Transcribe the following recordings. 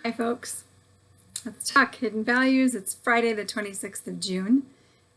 Hi folks, let's talk hidden values. It's Friday the 26th of June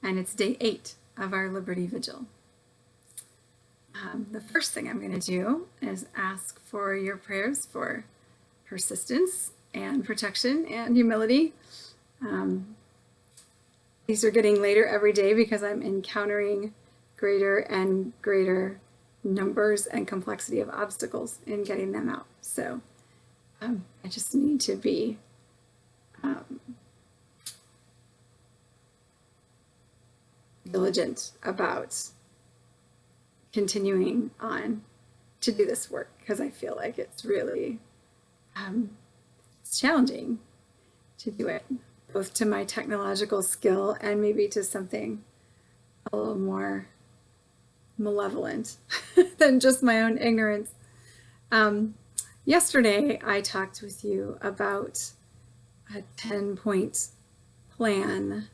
and it's day 8 of our Liberty Vigil. The first thing I'm going to do is ask for your prayers for persistence and protection and humility. These are getting later every day because I'm encountering greater and greater numbers and complexity of obstacles in getting them out. So I just need to be diligent about continuing on to do this work because I feel like it's really it's challenging to do it, both to my technological skill and maybe to something a little more malevolent than just my own ignorance. Yesterday, I talked with you about a 10-point plan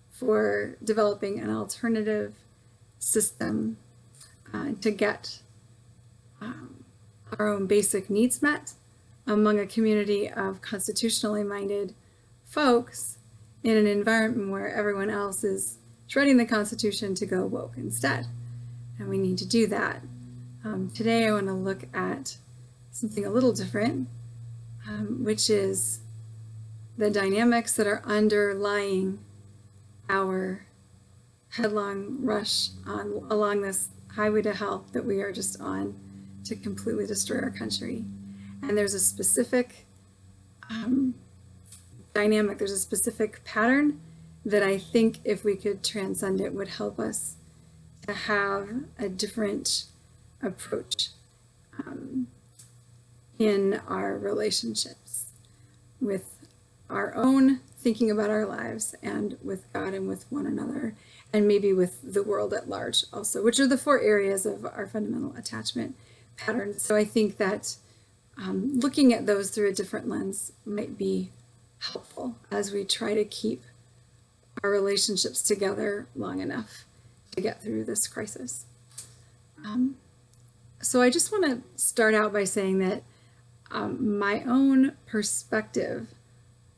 for developing an alternative system to get our own basic needs met among a community of constitutionally minded folks in an environment where everyone else is shredding the Constitution to go woke instead. And we need to do that. Today I want to look at something a little different, which is the dynamics that are underlying our headlong rush along this highway to hell that we are just on to completely destroy our country. And there's a specific dynamic, there's a specific pattern that I think if we could transcend it would help us to have a different approach in our relationships with our own thinking about our lives and with God and with one another and maybe with the world at large also, which are the 4 areas of our fundamental attachment patterns. So I think that looking at those through a different lens might be helpful as we try to keep our relationships together long enough to get through this crisis. So I just want to start out by saying that my own perspective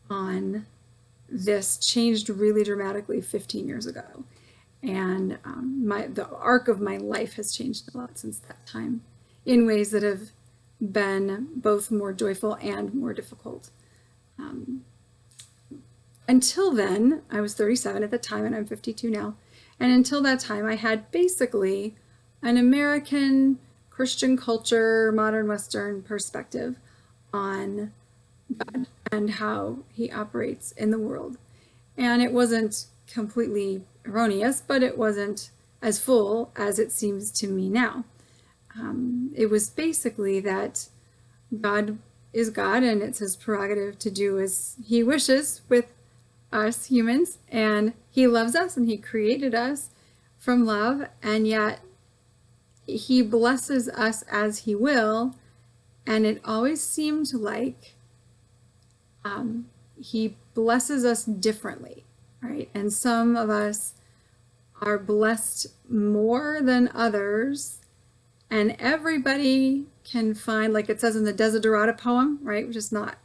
on this changed really dramatically 15 years ago. And the arc of my life has changed a lot since that time in ways that have been both more joyful and more difficult. Until then, I was 37 at the time and I'm 52 now. And until that time, I had basically an American Christian culture, modern Western perspective on God and how he operates in the world. And it wasn't completely erroneous, but it wasn't as full as it seems to me now. It was basically that God is God and it's his prerogative to do as he wishes with us humans, and he loves us and he created us from love, and yet he blesses us as he will, and it always seemed like he blesses us differently, right? And some of us are blessed more than others, and everybody can find, like it says in the Desiderata poem, right, which is not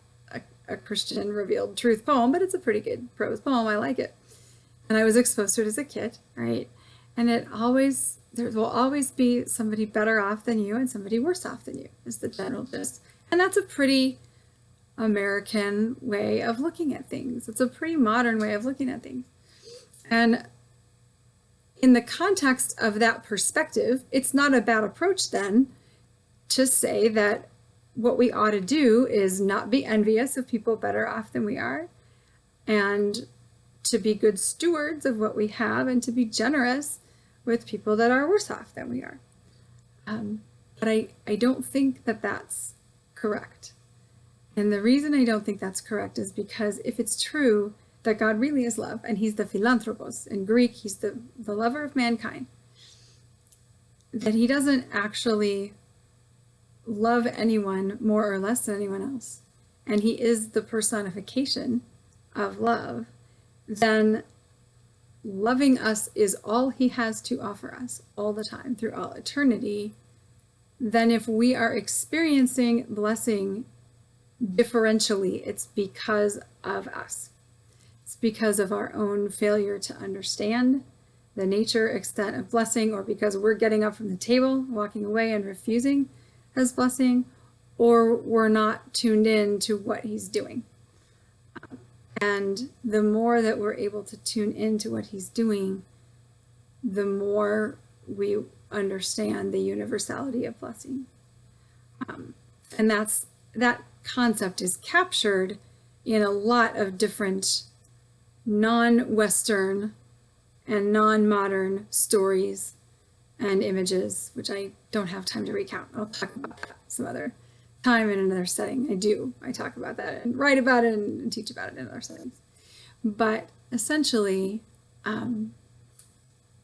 a Christian revealed truth poem, but it's a pretty good prose poem. I like it. And I was exposed to it as a kid, right? And there will always be somebody better off than you and somebody worse off than you, is the general gist. And that's a pretty American way of looking at things. It's a pretty modern way of looking at things. And in the context of that perspective, it's not a bad approach then to say that what we ought to do is not be envious of people better off than we are, and to be good stewards of what we have, and to be generous with people that are worse off than we are. But I don't think that that's correct. And the reason I don't think that's correct is because if it's true that God really is love, and he's the philanthropos, in Greek, he's the lover of mankind, that he doesn't actually love anyone more or less than anyone else, and he is the personification of love, then loving us is all he has to offer us all the time through all eternity, then if we are experiencing blessing differentially, it's because of us. It's because of our own failure to understand the nature, extent of blessing, or because we're getting up from the table, walking away and refusing his blessing, or we're not tuned in to what he's doing. And the more that we're able to tune into what he's doing, the more we understand the universality of blessing. And that concept is captured in a lot of different non-Western and non-modern stories and images, which I don't have time to recount. I'll talk about that some other time in another setting. I talk about that and write about it and teach about it in other settings. But essentially,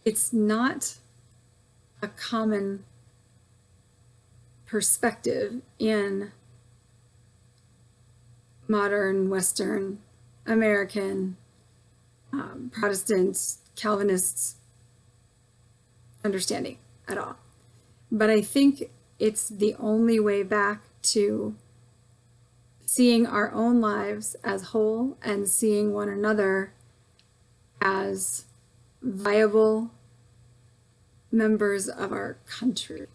it's not a common perspective in modern Western American Protestant Calvinists understanding at all. But I think it's the only way back to seeing our own lives as whole and seeing one another as viable members of our country.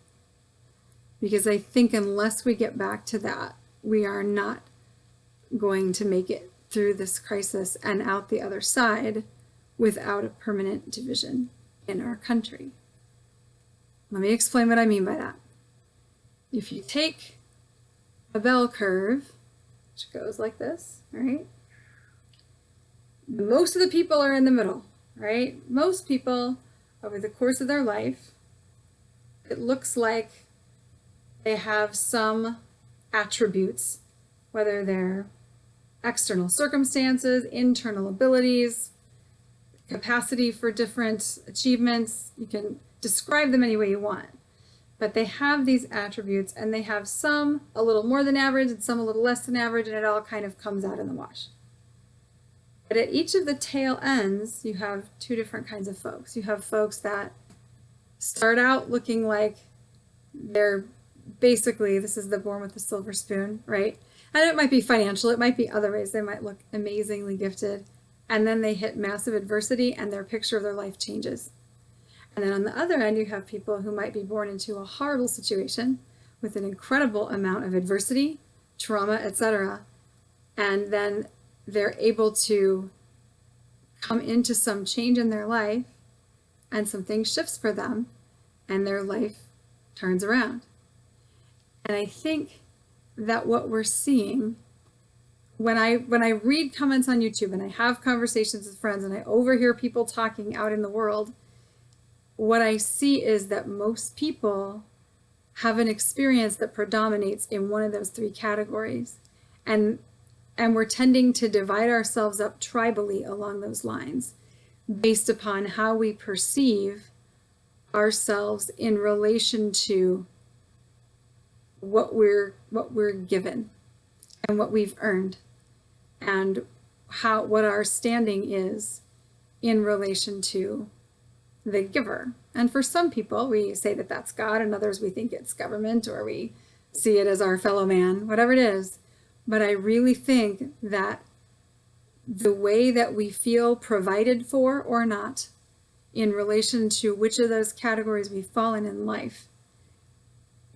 Because I think unless we get back to that, we are not going to make it through this crisis and out the other side without a permanent division in our country. Let me explain what I mean by that. If you take a bell curve, which goes like this, right? Most of the people are in the middle, right? Most people, over the course of their life, it looks like they have some attributes, whether they're external circumstances, internal abilities, capacity for different achievements. You can describe them any way you want. But they have these attributes, and they have some a little more than average and some a little less than average, and it all kind of comes out in the wash. But at each of the tail ends, you have two different kinds of folks. You have folks that start out looking like they're basically, this is the born with the silver spoon, right? And it might be financial, it might be other ways. They might look amazingly gifted, and then they hit massive adversity and their picture of their life changes. And then on the other end, you have people who might be born into a horrible situation with an incredible amount of adversity, trauma, etc. And then they're able to come into some change in their life, and something shifts for them, and their life turns around. And I think that what we're seeing when I read comments on YouTube and I have conversations with friends and I overhear people talking out in the world, what I see is that most people have an experience that predominates in one of those three categories. And we're tending to divide ourselves up tribally along those lines based upon how we perceive ourselves in relation to what we're given and what we've earned, and what our standing is in relation to the giver. And for some people, we say that that's God, and others we think it's government, or we see it as our fellow man, whatever it is. But I really think that the way that we feel provided for or not in relation to which of those categories we've fallen in life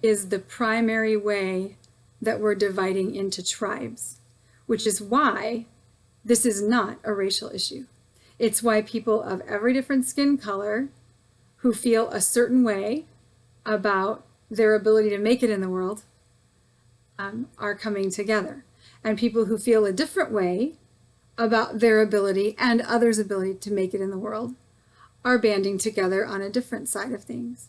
is the primary way that we're dividing into tribes, which is why this is not a racial issue. It's why people of every different skin color who feel a certain way about their ability to make it in the world are coming together. And people who feel a different way about their ability and others' ability to make it in the world are banding together on a different side of things.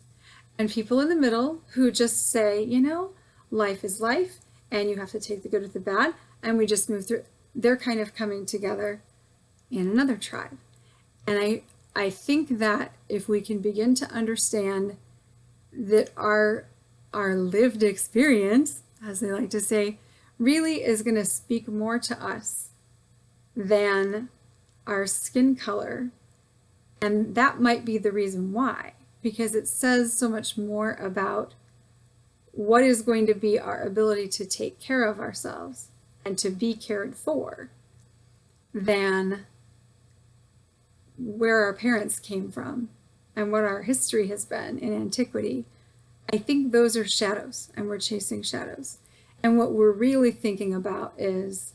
And people in the middle who just say, you know, life is life, and you have to take the good with the bad, and we just move through, they're kind of coming together in another tribe. And I think that if we can begin to understand that our lived experience, as they like to say, really is going to speak more to us than our skin color. And that might be the reason why, because it says so much more about what is going to be our ability to take care of ourselves and to be cared for than where our parents came from and what our history has been in antiquity, I think those are shadows, and we're chasing shadows. And what we're really thinking about is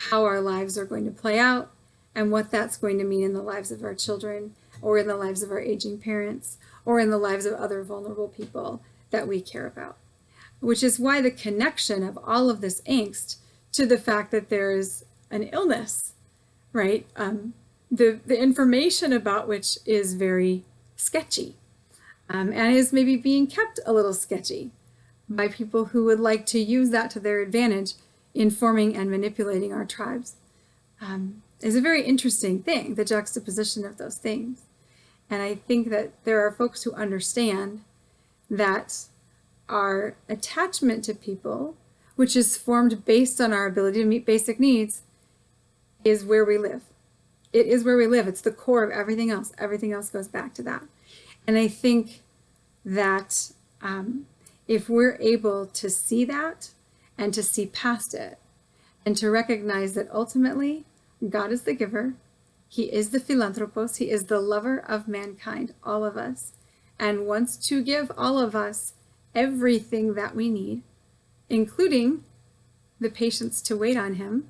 how our lives are going to play out and what that's going to mean in the lives of our children, or in the lives of our aging parents, or in the lives of other vulnerable people that we care about. Which is why the connection of all of this angst to the fact that there is an illness, right? The information about which is very sketchy, and is maybe being kept a little sketchy by people who would like to use that to their advantage in forming and manipulating our tribes, is a very interesting thing, the juxtaposition of those things. And I think that there are folks who understand that our attachment to people, which is formed based on our ability to meet basic needs, is where we live. It is where we live. It's the core of everything else. Everything else goes back to that. And I think that if we're able to see that and to see past it and to recognize that ultimately God is the giver, He is the philanthropos, He is the lover of mankind, all of us, and wants to give all of us everything that we need, including the patience to wait on Him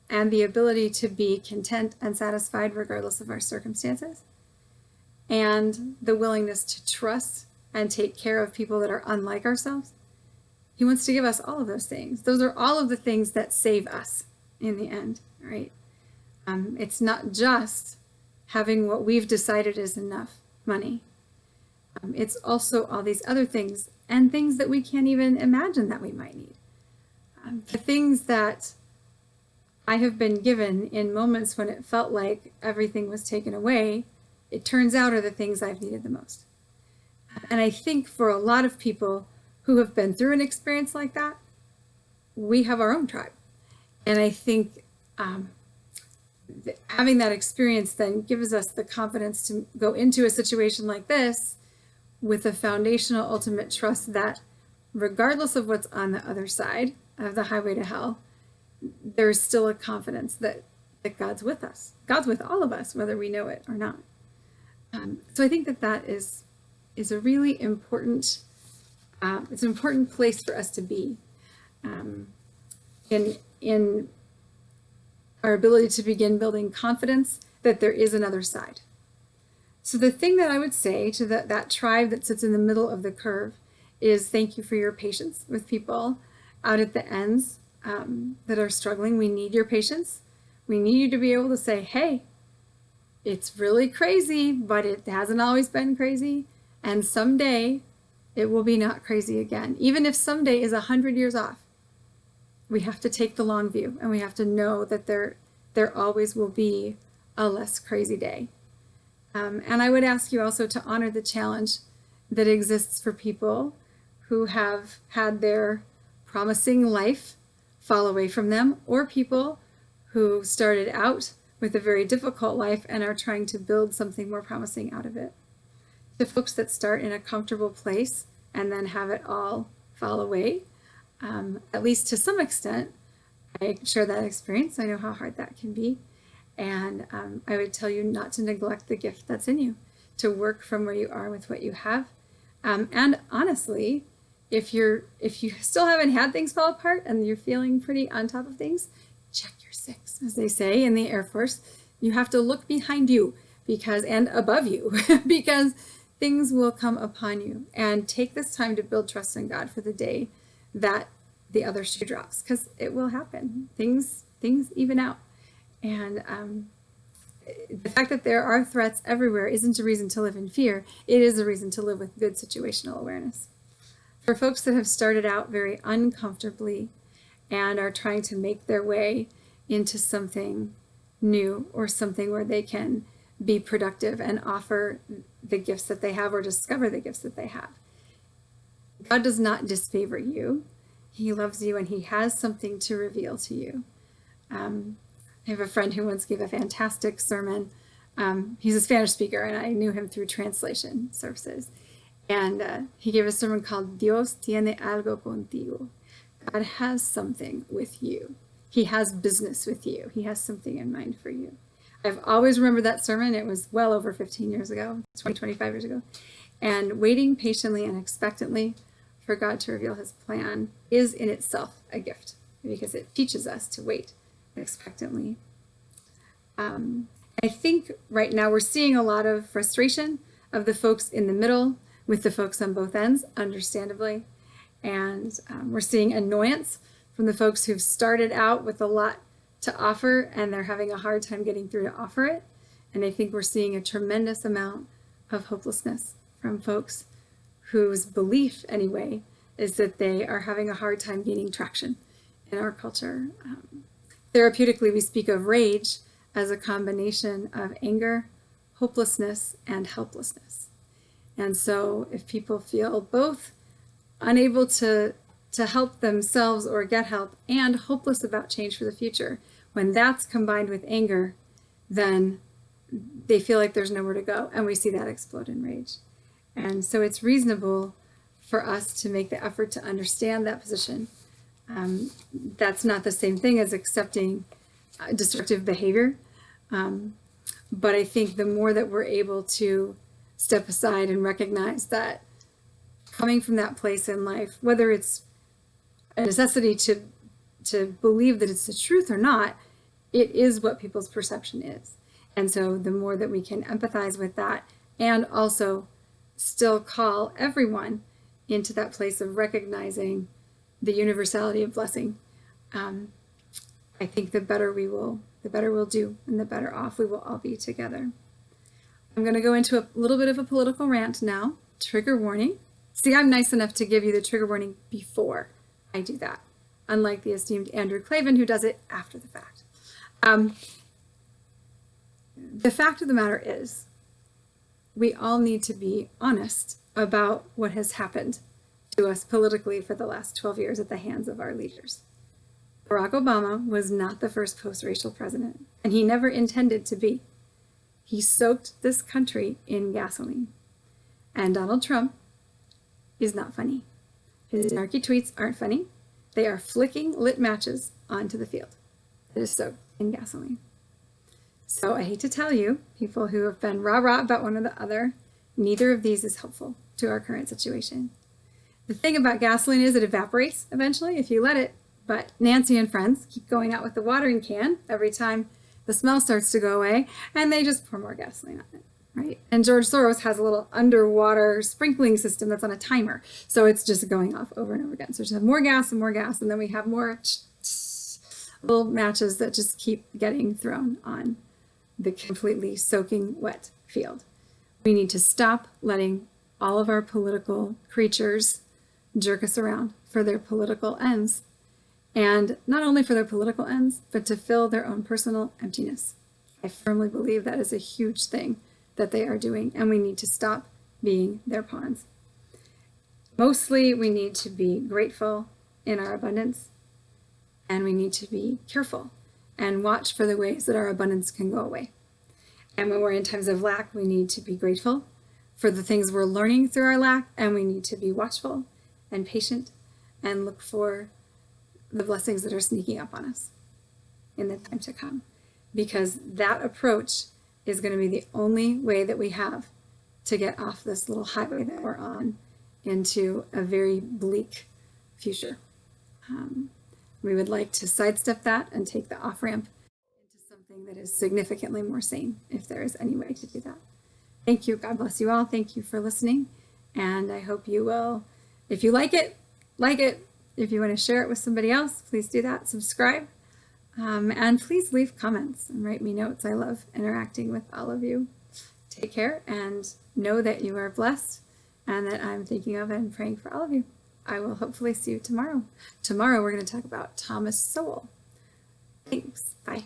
and the ability to be content and satisfied regardless of our circumstances, and the willingness to trust and take care of people that are unlike ourselves. He wants to give us all of those things. Those are all of the things that save us in the end, right? It's not just having what we've decided is enough money. It's also all these other things, and things that we can't even imagine that we might need. The things that I have been given in moments when it felt like everything was taken away, it turns out are the things I've needed the most. And I think for a lot of people who have been through an experience like that, we have our own tribe. And I think having that experience then gives us the confidence to go into a situation like this with a foundational ultimate trust that regardless of what's on the other side of the highway to hell, there's still a confidence that God's with us. God's with all of us, whether we know it or not. So I think that is a really important, it's an important place for us to be in our ability to begin building confidence that there is another side. So the thing that I would say to that tribe that sits in the middle of the curve is thank you for your patience with people out at the ends that are struggling. We need your patience. We need you to be able to say, hey, it's really crazy, but it hasn't always been crazy. And someday it will be not crazy again. Even if someday is 100 years off, we have to take the long view, and we have to know that there always will be a less crazy day. And I would ask you also to honor the challenge that exists for people who have had their promising life fall away from them, or people who started out with a very difficult life and are trying to build something more promising out of it. The folks that start in a comfortable place and then have it all fall away, at least to some extent, I share that experience. I know how hard that can be. And I would tell you not to neglect the gift that's in you, to work from where you are with what you have. And honestly, if you still haven't had things fall apart and you're feeling pretty on top of things, check your six, as they say in the Air Force. You have to look behind you and above you because things will come upon you. And take this time to build trust in God for the day that the other shoe drops, because it will happen. Things even out. And the fact that there are threats everywhere isn't a reason to live in fear. It is a reason to live with good situational awareness. For folks that have started out very uncomfortably and are trying to make their way into something new, or something where they can be productive and offer the gifts that they have or discover the gifts that they have, God does not disfavor you. He loves you, and He has something to reveal to you. I have a friend who once gave a fantastic sermon. He's a Spanish speaker, and I knew him through translation services. And he gave a sermon called Dios tiene algo contigo. God has something with you. He has business with you. He has something in mind for you. I've always remembered that sermon. It was well over 15 years ago, 25 years ago. And waiting patiently and expectantly for God to reveal his plan is in itself a gift, because it teaches us to wait expectantly. I think right now we're seeing a lot of frustration of the folks in the middle with the folks on both ends, understandably. And we're seeing annoyance from the folks who've started out with a lot to offer and they're having a hard time getting through to offer it. And I think we're seeing a tremendous amount of hopelessness from folks whose belief, anyway, is that they are having a hard time gaining traction in our culture. Therapeutically, we speak of rage as a combination of anger, hopelessness, and helplessness. And so if people feel both unable to help themselves or get help and hopeless about change for the future, when that's combined with anger, then they feel like there's nowhere to go, and we see that explode in rage. And so it's reasonable for us to make the effort to understand that position. That's not the same thing as accepting destructive behavior. But I think the more that we're able to step aside and recognize that coming from that place in life, whether it's a necessity to believe that it's the truth or not, it is what people's perception is. And so the more that we can empathize with that and also still call everyone into that place of recognizing the universality of blessing, I think the better we'll do, and the better off we will all be together. I'm going to go into a little bit of a political rant now. Trigger warning. See, I'm nice enough to give you the trigger warning before I do that, unlike the esteemed Andrew Klavan, who does it after the fact. The fact of the matter is, we all need to be honest about what has happened to us politically for the last 12 years at the hands of our leaders. Barack Obama was not the first post-racial president, and he never intended to be. He soaked this country in gasoline. And Donald Trump is not funny. His snarky tweets aren't funny. They are flicking lit matches onto the field. It is soaked in gasoline. So I hate to tell you, people who have been rah-rah about one or the other, neither of these is helpful to our current situation. The thing about gasoline is it evaporates eventually if you let it, but Nancy and friends keep going out with the watering can every time the smell starts to go away, and they just pour more gasoline on it, right? And George Soros has a little underwater sprinkling system that's on a timer, so it's just going off over and over again. So just have more gas and more gas, and then we have more little matches that just keep getting thrown on the completely soaking wet field. We need to stop letting all of our political creatures jerk us around for their political ends. And not only for their political ends, but to fill their own personal emptiness. I firmly believe that is a huge thing that they are doing, and we need to stop being their pawns. Mostly, we need to be grateful in our abundance, and we need to be careful and watch for the ways that our abundance can go away. And when we're in times of lack, we need to be grateful for the things we're learning through our lack, and we need to be watchful and patient and look for the blessings that are sneaking up on us in the time to come. Because that approach is going to be the only way that we have to get off this little highway that we're on into a very bleak future. We would like to sidestep that and take the off-ramp into something that is significantly more sane, if there is any way to do that. Thank you. God bless you all. Thank you for listening. And I hope you will, if you like it, like it. If you want to share it with somebody else, please do that. Subscribe. And please leave comments and write me notes. I love interacting with all of you. Take care and know that you are blessed and that I'm thinking of and praying for all of you. I will hopefully see you tomorrow. Tomorrow we're going to talk about Thomas Sowell. Thanks. Bye.